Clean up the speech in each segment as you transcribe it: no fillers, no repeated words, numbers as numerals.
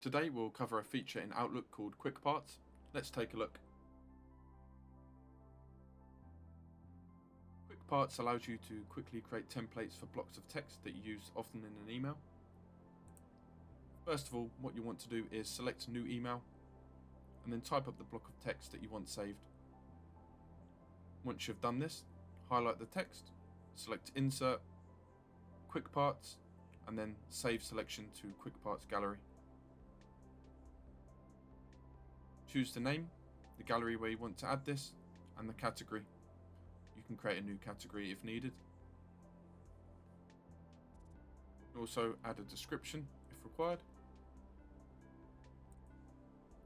Today we'll cover a feature in Outlook called Quick Parts. Let's take a look. Quick Parts allows you to quickly create templates for blocks of text that you use often in an email. First of all, what you want to do is select New Email and then type up the block of text that you want saved. Once you've done this, highlight the text, select Insert, Quick Parts, and then Save Selection to Quick Parts Gallery. Choose the name, the gallery where you want to add this, and the category. You can create a new category if needed. Also add a description if required.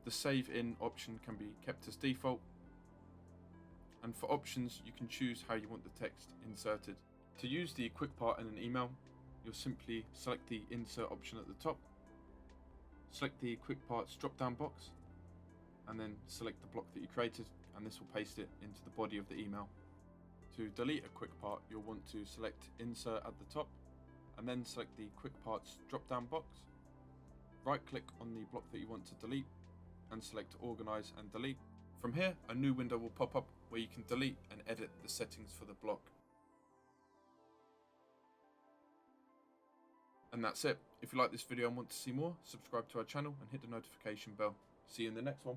The Save In option can be kept as default. And for options, you can choose how you want the text inserted. To use the Quick Part in an email, you'll simply select the Insert option at the top, select the Quick Parts drop-down box, and then select the block that you created, and this will paste it into the body of the email. To delete a Quick Part, you'll want to select Insert at the top, and then select the Quick Parts drop-down box. Right-click on the block that you want to delete, and select Organize and Delete. From here, a new window will pop up where you can delete and edit the settings for the block. And that's it. If you like this video and want to see more, subscribe to our channel and hit the notification bell. See you in the next one.